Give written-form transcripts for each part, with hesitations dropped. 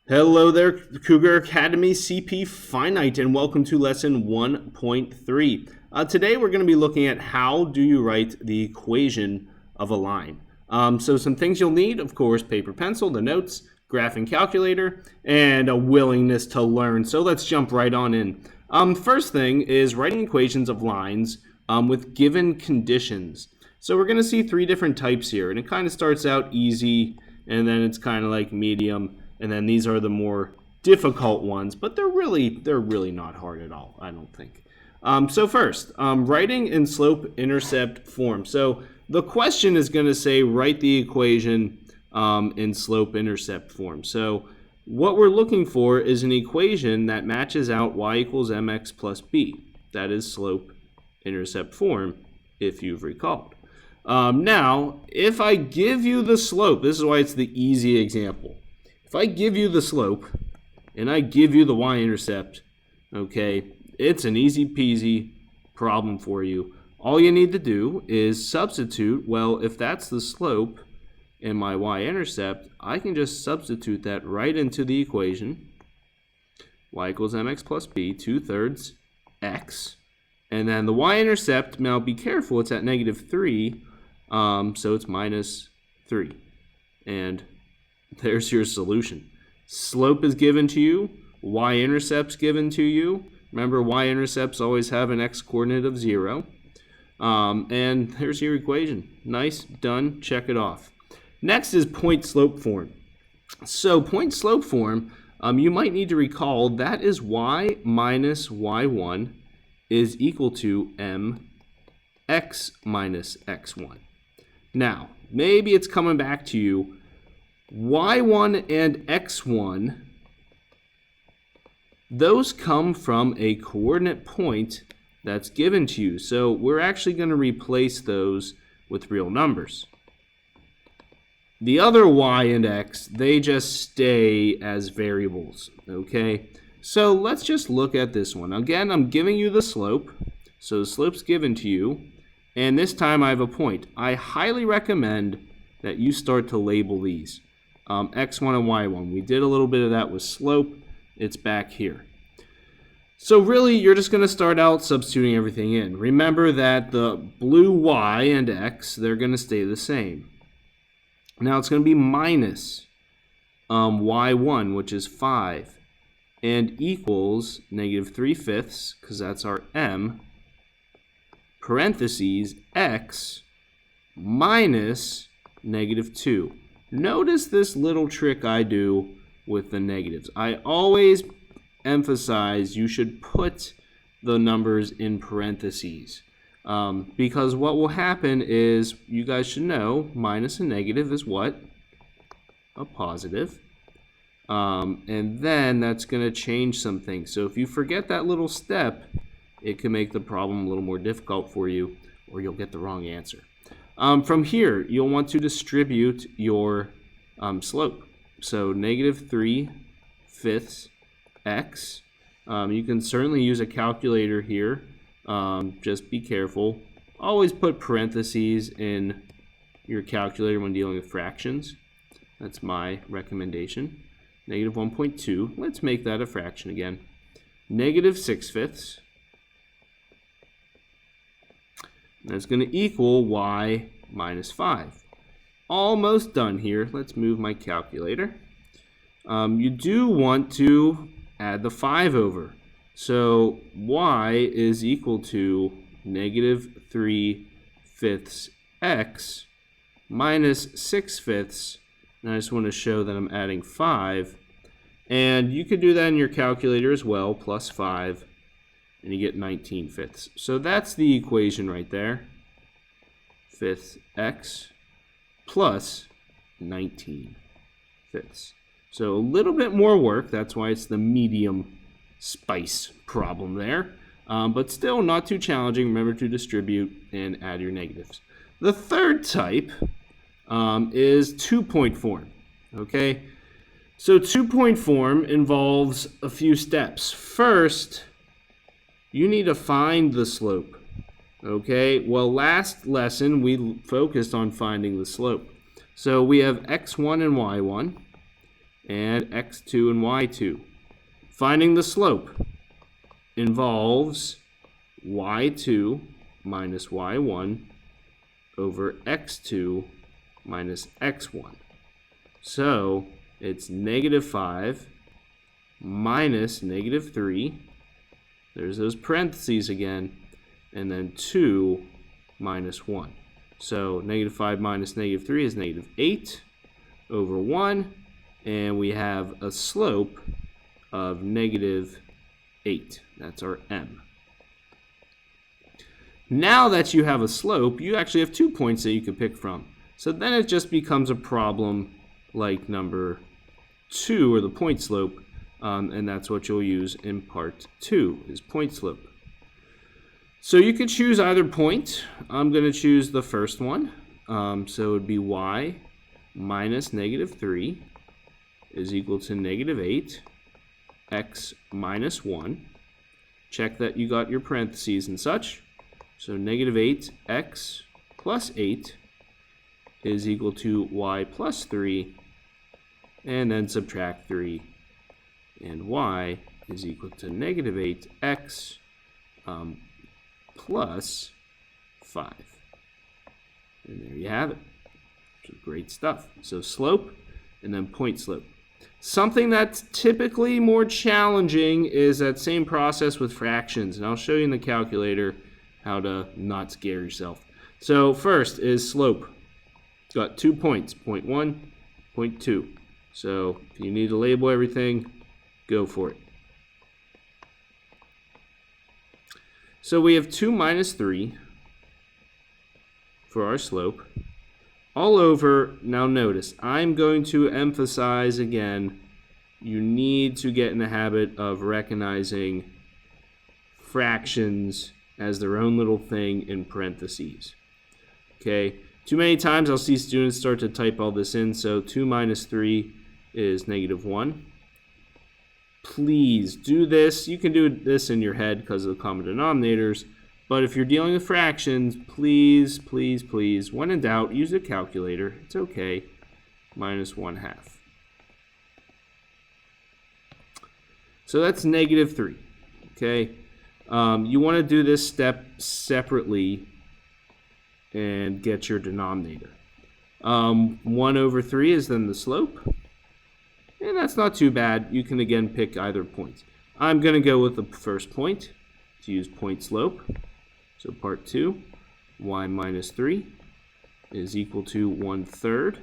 Hello there, Cougar Academy CP Finite, and welcome to lesson 1.3. Today we're going to be looking at how do you write the equation of a line. So some things you'll need, of course, paper, pencil, the notes, graphing calculator, and a willingness to learn. So let's jump right on in. First thing is writing equations of lines with given conditions. So we're going to see three different types here, and it kind of starts out easy, and then it's kind of like medium. And then these are the more difficult ones, but they're really not hard at all, I don't think. So first, writing in slope-intercept form. So the question is going to say write the equation in slope-intercept form. So what we're looking for is an equation that matches out y equals mx plus b. That is slope-intercept form, if you've recalled. Now, if I give you the slope, this is why it's the easy example. If I give you the slope and I give you the y-intercept, okay, it's an easy peasy problem for you. All you need to do is substitute, well, if that's the slope and my y-intercept, I can just substitute that right into the equation. Y equals mx plus b, 2/3 x. And then the y-intercept, now be careful, it's at -3, so it's -3. And there's your solution. Slope is given to you. Y-intercept's given to you. Remember, y-intercepts always have an x-coordinate of 0. And there's your equation. Nice, done, check it off. Next is point-slope form. So point-slope form, you might need to recall that is y minus y1 is equal to mx minus x1. Now, maybe it's coming back to you. y1 and x1, those come from a coordinate point that's given to you. So we're actually going to replace those with real numbers. The other y and x, they just stay as variables, okay? So let's just look at this one. Again, I'm giving you the slope. So the slope's given to you. And this time I have a point. I highly recommend that you start to label these. x1 and y1. We did a little bit of that with slope. It's back here. So really, you're just going to start out substituting everything in. Remember that the blue y and x, they're going to stay the same. Now it's going to be minus y1, which is 5, and equals -3/5, because that's our m, parentheses, x minus -2. Notice this little trick I do with the negatives. I always emphasize you should put the numbers in parentheses because what will happen is, you guys should know, minus a negative is what? A positive. And then that's going to change some things. So if you forget that little step, it can make the problem a little more difficult for you, or you'll get the wrong answer. From here, you'll want to distribute your slope. So -3/5 x. You can certainly use a calculator here. Just be careful. Always put parentheses in your calculator when dealing with fractions. That's my recommendation. -1.2. Let's make that a fraction again. -6/5. That's going to equal y minus 5. Almost done here. Let's move my calculator. You do want to add the 5 over. So y is equal to -3/5 x minus 6/5. And I just want to show that I'm adding 5. And you could do that in your calculator as well, plus 5. And you get 19/5. So that's the equation right there. 5 x plus 19/5. So a little bit more work. That's why it's the medium spice problem there. But still not too challenging. Remember to distribute and add your negatives. The third type is two-point form. Okay? So two-point form involves a few steps. First, you need to find the slope. Okay, well, last lesson we focused on finding the slope. So we have x1 and y1, and x2 and y2. Finding the slope involves y2 minus y1 over x2 minus x1. So it's -5 minus -3. There's those parentheses again. And then 2 minus 1. So -5 minus -3 is -8 over 1. And we have a slope of -8. That's our m. Now that you have a slope, you actually have 2 points that you can pick from. So then it just becomes a problem like number 2, or the point slope, and that's what you'll use in part 2, is point slope. So you could choose either point. I'm going to choose the first one. So it would be y minus -3 is equal to -8, x minus 1. Check that you got your parentheses and such. So -8 x plus 8 is equal to y plus 3, and then subtract 3, and y is equal to -8 x plus 5. And there you have it. So great stuff. So slope and then point slope. Something that's typically more challenging is that same process with fractions. And I'll show you in the calculator how to not scare yourself. So first is slope. Got 2 points, point 1, point 2. So if you need to label everything, go for it. So we have 2 minus 3 for our slope. All over, now notice, I'm going to emphasize again, you need to get in the habit of recognizing fractions as their own little thing in parentheses. Okay, too many times I'll see students start to type all this in, so 2 minus 3 is -1. Please do this. You can do this in your head because of the common denominators, but if you're dealing with fractions, please, please, please, when in doubt, use a calculator. It's okay. -1/2. So that's -3. Okay. You want to do this step separately and get your denominator. 1 over 3 is then the slope. And that's not too bad. You can again pick either point. I'm going to go with the first point to use point slope. So part 2, y minus 3 is equal to 1/3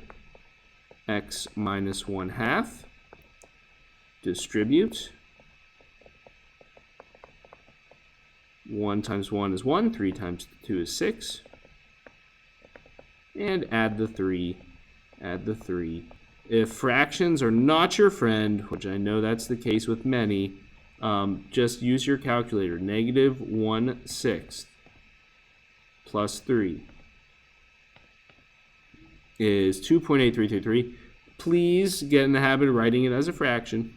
x minus 1/2. Distribute. 1 times 1 is 1, 3 times 2 is 6. And add the 3, add the 3. If fractions are not your friend, which I know that's the case with many, just use your calculator. -1/6 plus 3 is 2.8333. Please get in the habit of writing it as a fraction.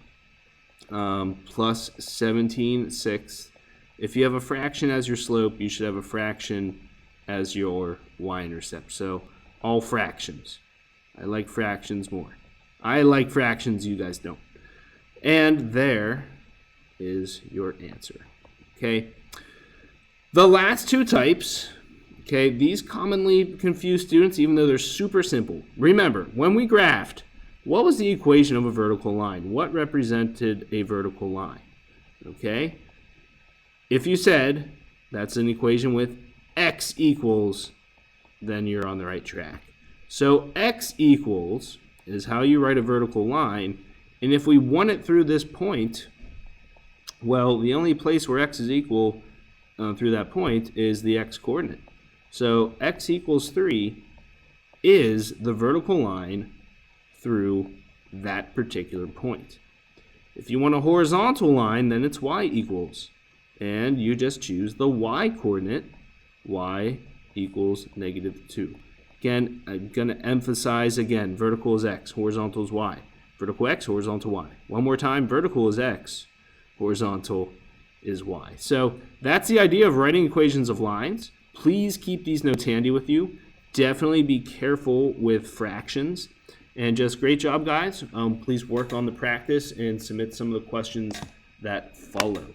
Plus 17/6. If you have a fraction as your slope, you should have a fraction as your y-intercept. So all fractions. I like fractions more. I like fractions, you guys don't. And there is your answer. Okay. The last two types, okay, these commonly confuse students even though they're super simple. Remember, when we graphed, what was the equation of a vertical line? What represented a vertical line? Okay? If you said that's an equation with x equals, then you're on the right track. So x equals is how you write a vertical line, and if we want it through this point, well, the only place where x is equal through that point is the x coordinate. So x equals 3 is the vertical line through that particular point. If you want a horizontal line, then it's y equals, and you just choose the y coordinate, y equals -2. Again, I'm going to emphasize again, vertical is x, horizontal is y. Vertical x, horizontal y. One more time, vertical is x, horizontal is y. So that's the idea of writing equations of lines. Please keep these notes handy with you. Definitely be careful with fractions. And just great job, guys. Please work on the practice and submit some of the questions that follow.